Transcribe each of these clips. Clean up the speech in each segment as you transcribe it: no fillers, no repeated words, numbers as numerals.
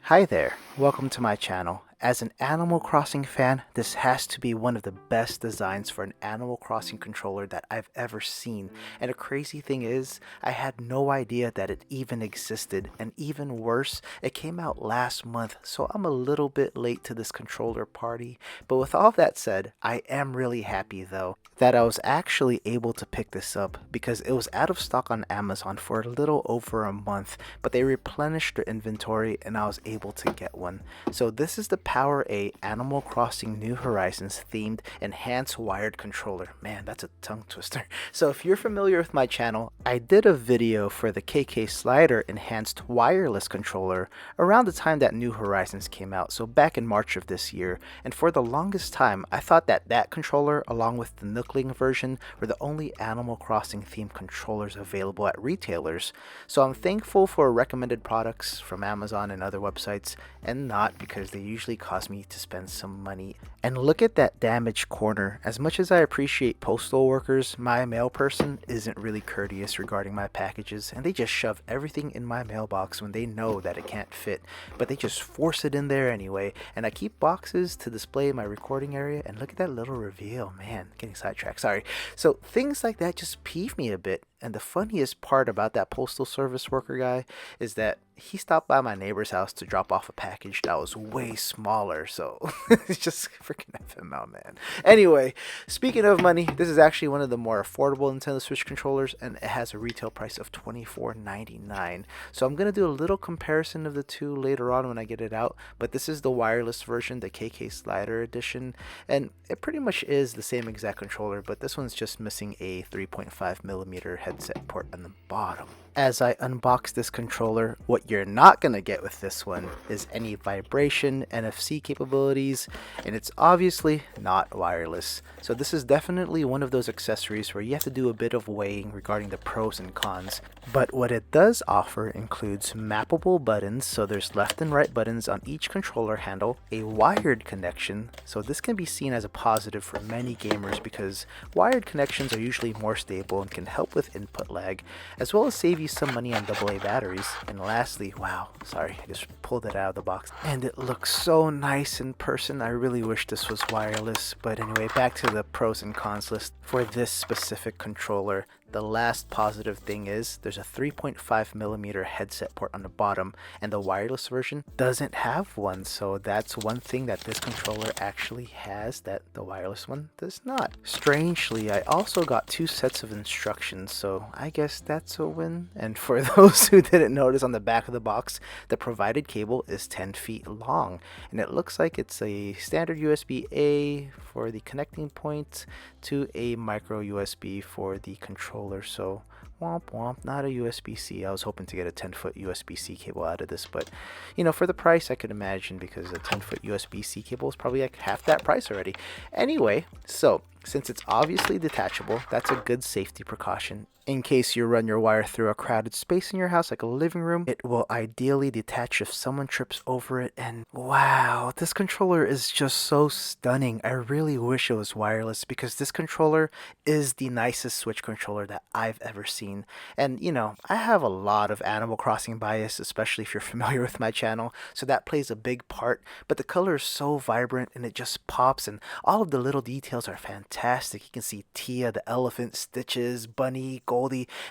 Hi there, welcome to my channel. As an Animal Crossing fan, this has to be one of the best designs for an Animal Crossing controller that I've ever seen. And the crazy thing is, I had no idea that it even existed. And even worse, it came out last month, so I'm a little bit late to this controller party. But with all that said, I am really happy though that I was actually able to pick this up because it was out of stock on Amazon for a little over a month, but they replenished their inventory and I was able to get one. So this is the PowerA Animal Crossing New Horizons themed enhanced wired controller. Man, that's a tongue twister. So if you're familiar with my channel, I did a video for the KK Slider enhanced wireless controller around the time that New Horizons came out, so back in March of this year. And for the longest time, I thought that controller, along with the Nookling version, were the only Animal Crossing themed controllers available at retailers. So I'm thankful for recommended products from Amazon and other websites, and not because they usually cause me to spend some money. And look at that damaged corner. As much as I appreciate postal workers, my mail person isn't really courteous regarding my packages, and they just shove everything in my mailbox when they know that it can't fit, but they just force it in there anyway. And I keep boxes to display in my recording area, and look at that little reveal. Man, getting sidetracked, sorry. So things like that just peeve me a bit. And the funniest part about that postal service worker guy is that he stopped by my neighbor's house to drop off a package that was way smaller, so it's just freaking F him out, man. Anyway, speaking of money, this is actually one of the more affordable Nintendo Switch controllers, and it has a retail price of $24.99. So I'm going to do a little comparison of the two later on when I get it out, but this is the wireless version, the KK Slider edition, and it pretty much is the same exact controller, but this one's just missing a 3.5mm headset port on the bottom. As I unbox this controller, what you're not going to get with this one is any vibration, NFC capabilities, and it's obviously not wireless. So this is definitely one of those accessories where you have to do a bit of weighing regarding the pros and cons. But what it does offer includes mappable buttons, so there's left and right buttons on each controller handle, a wired connection, so this can be seen as a positive for many gamers because wired connections are usually more stable and can help with input lag, as well as save you some money on AA batteries. And lastly, wow, sorry, I just pulled it out of the box and it looks so nice in person. I really wish this was wireless, but anyway, back to the pros and cons list for this specific controller. The last positive thing is there's a 3.5mm headset port on the bottom, and the wireless version doesn't have one, so that's one thing that this controller actually has that the wireless one does not. Strangely, I also got two sets of instructions, so I guess that's a win. And for those who didn't notice, on the back of the box, the provided cable is 10 feet long, and it looks like it's a standard USB-A for the connecting point to a micro USB for the controller. So womp womp, not a USB-C. I was hoping to get a 10-foot USB-C cable out of this, but you know, for the price I could imagine, because a 10-foot USB-C cable is probably like half that price already. Anyway, so since it's obviously detachable, that's a good safety precaution. In case you run your wire through a crowded space in your house, like a living room, it will ideally detach if someone trips over it. And wow, this controller is just so stunning. I really wish it was wireless because this controller is the nicest Switch controller that I've ever seen. And you know, I have a lot of Animal Crossing bias, especially if you're familiar with my channel, so that plays a big part. But the color is so vibrant and it just pops, and all of the little details are fantastic. You can see Tia the elephant, Stitches, Bunny, Goldie,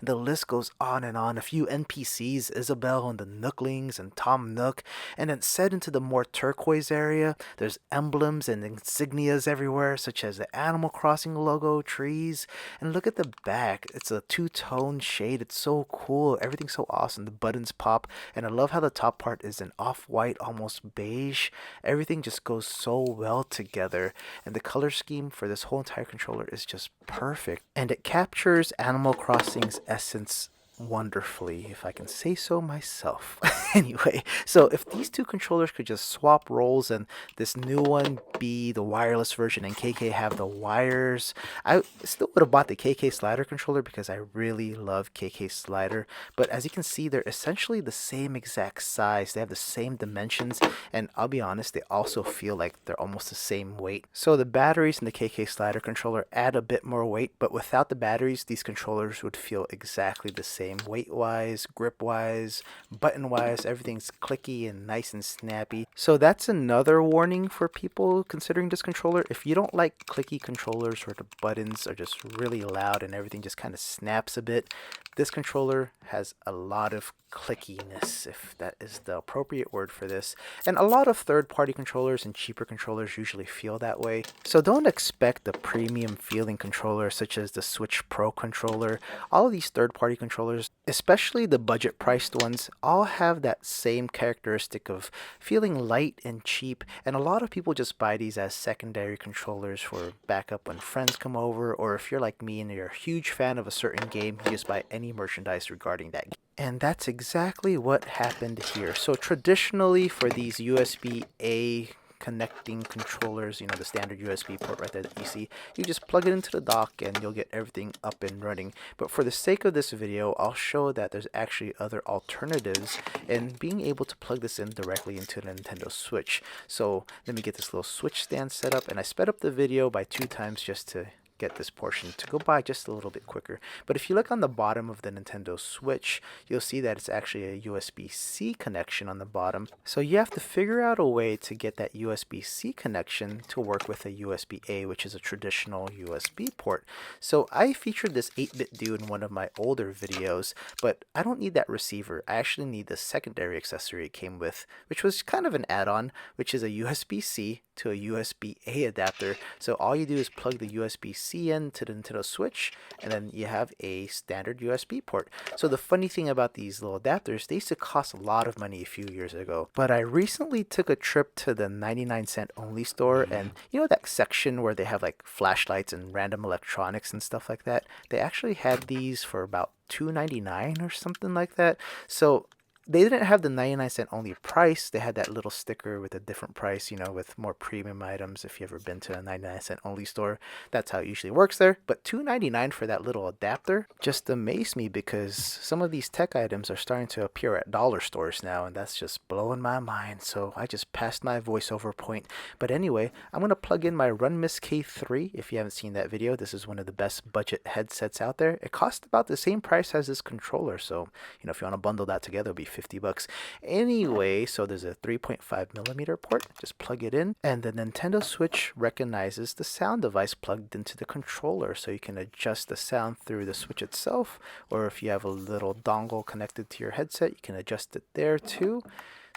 and the list goes on and on. A few NPCs, Isabelle and the Nooklings and Tom Nook, and then set into the more turquoise area, there's emblems and insignias everywhere, such as the Animal Crossing logo, trees, and look at the back. It's a two-tone shade. It's so cool. Everything's so awesome. The buttons pop, and I love how the top part is an off-white, almost beige. Everything just goes so well together, and the color scheme for this whole entire controller is just perfect, and it captures Animal Crossing's essence wonderfully, if I can say so myself. Anyway, so if these two controllers could just swap roles and this new one be the wireless version and KK have the wires, I still would have bought the KK Slider controller because I really love KK Slider. But as you can see, they're essentially the same exact size. They have the same dimensions, and I'll be honest, they also feel like they're almost the same weight. So the batteries in the KK Slider controller add a bit more weight, but without the batteries, these controllers would feel exactly the same same. Weight-wise, grip-wise, button-wise, everything's clicky and nice and snappy. So that's another warning for people considering this controller. If you don't like clicky controllers where the buttons are just really loud and everything just kind of snaps a bit, this controller has a lot of clickiness, if that is the appropriate word for this. And a lot of third-party controllers and cheaper controllers usually feel that way. So don't expect a premium feeling controller such as the Switch Pro controller. All of these third-party controllers, especially the budget-priced ones, all have that same characteristic of feeling light and cheap. And a lot of people just buy these as secondary controllers for backup when friends come over, or if you're like me and you're a huge fan of a certain game, you just buy any merchandise regarding that game. And that's exactly what happened here. So traditionally for these USB-A connecting controllers, you know, the standard USB port right there that you see, you just plug it into the dock and you'll get everything up and running. But for the sake of this video, I'll show that there's actually other alternatives in being able to plug this in directly into the Nintendo Switch. So let me get this little Switch stand set up, and I sped up the video by 2 times just to get this portion to go by just a little bit quicker. But if you look on the bottom of the Nintendo Switch, you'll see that it's actually a USB-C connection on the bottom. So you have to figure out a way to get that USB-C connection to work with a USB-A, which is a traditional USB port. So I featured this 8-bit dude in one of my older videos, but I don't need that receiver. I actually need the secondary accessory it came with, which was kind of an add-on, which is a USB-C to a USB-A adapter. So all you do is plug the USB-C in to the Nintendo Switch, and then you have a standard USB port. So the funny thing about these little adapters, they used to cost a lot of money a few years ago. But I recently took a trip to the 99-cent only store, and you know that section where they have like flashlights and random electronics and stuff like that? They actually had these for about $2.99 or something like that. So they didn't have the 99-cent only price. They had that little sticker with a different price, you know, with more premium items. If you've ever been to a 99-cent only store, that's how it usually works there. But $2.99 for that little adapter just amazed me, because some of these tech items are starting to appear at dollar stores now, and that's just blowing my mind. So I just passed my voiceover point. But anyway, I'm going to plug in my Runmiss K3. If you haven't seen that video, this is one of the best budget headsets out there. It costs about the same price as this controller. So, you know, if you want to bundle that together, it'll be $50. Anyway, so there's a 3.5mm port. Just plug it in, and the Nintendo Switch recognizes the sound device plugged into the controller, so you can adjust the sound through the Switch itself, or if you have a little dongle connected to your headset, you can adjust it there too.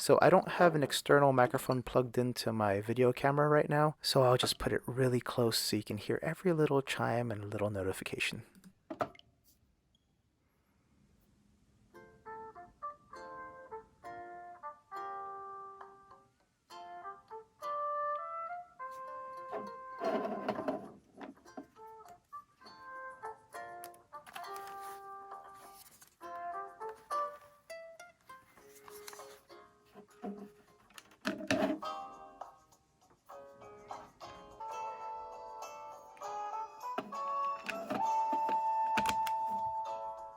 So I don't have an external microphone plugged into my video camera right now, so I'll just put it really close so you can hear every little chime and little notification.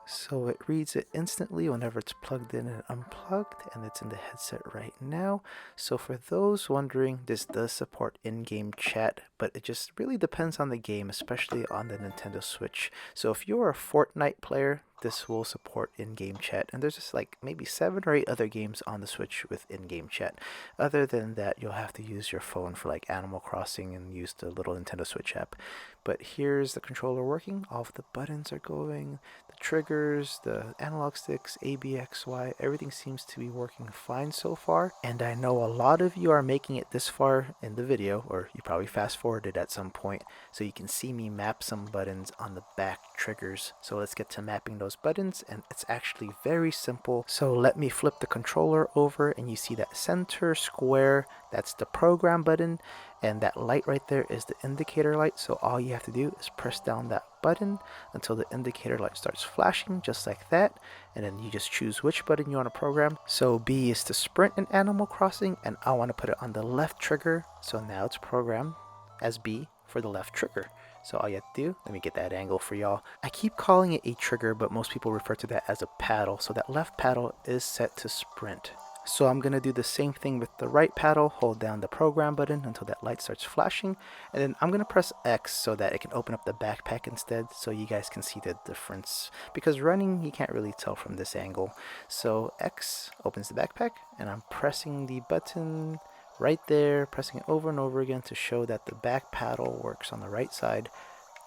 So it reads it instantly whenever it's plugged in and unplugged, and it's in the headset right now. So for those wondering, this does support in-game chat, but it just really depends on the game, especially on the Nintendo Switch. So if you're a Fortnite player, this will support in-game chat, and there's just like maybe 7 or 8 other games on the Switch with in-game chat. Other than that, you'll have to use your phone for like Animal Crossing and use the little Nintendo Switch app. But here's the controller working. All of the buttons are going, the triggers, the analog sticks, A, B, X, Y, everything seems to be working fine so far. And I know a lot of you are making it this far in the video, or you probably fast forwarded at some point, so you can see me map some buttons on the back triggers. So let's get to mapping those buttons, and it's actually very simple. So let me flip the controller over, and you see that center square, that's the program button, and that light right there is the indicator light. So all you have to do is press down that button until the indicator light starts flashing, just like that, and then you just choose which button you want to program. So B is to sprint in Animal Crossing, and I want to put it on the left trigger, so now it's programmed as B for the left trigger. So all you have to do, let me get that angle for y'all. I keep calling it a trigger, but most people refer to that as a paddle. So that left paddle is set to sprint. So I'm going to do the same thing with the right paddle. Hold down the program button until that light starts flashing, and then I'm going to press X so that it can open up the backpack instead, so you guys can see the difference. Because running, you can't really tell from this angle. So X opens the backpack, and I'm pressing the button right there, pressing it over and over again to show that the back paddle works on the right side,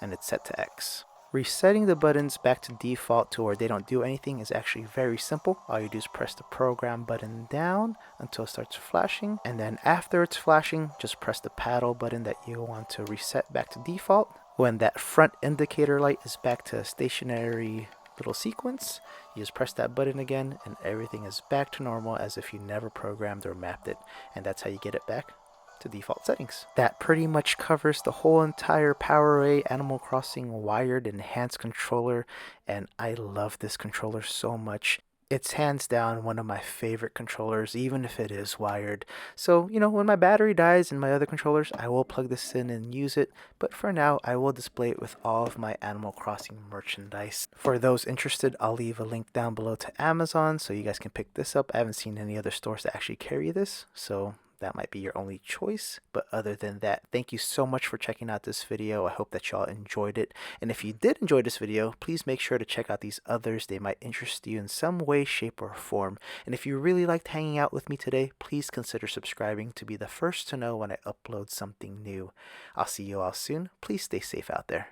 and it's set to X. Resetting the buttons back to default to where they don't do anything is actually very simple. All you do is press the program button down until it starts flashing, and then after it's flashing, just press the paddle button that you want to reset back to default. When that front indicator light is back to a stationary little sequence, you just press that button again and everything is back to normal as if you never programmed or mapped it, and that's how you get it back to default settings. That pretty much covers the whole entire PowerA Animal Crossing wired enhanced controller, and I love this controller so much. It's hands down one of my favorite controllers, even if it is wired. So, when my battery dies in my other controllers, I will plug this in and use it, but for now, I will display it with all of my Animal Crossing merchandise. For those interested, I'll leave a link down below to Amazon so you guys can pick this up. I haven't seen any other stores that actually carry this, so that might be your only choice. But other than that, thank you so much for checking out this video. I hope that y'all enjoyed it. And if you did enjoy this video, please make sure to check out these others. They might interest you in some way, shape, or form. And if you really liked hanging out with me today, please consider subscribing to be the first to know when I upload something new. I'll see you all soon. Please stay safe out there.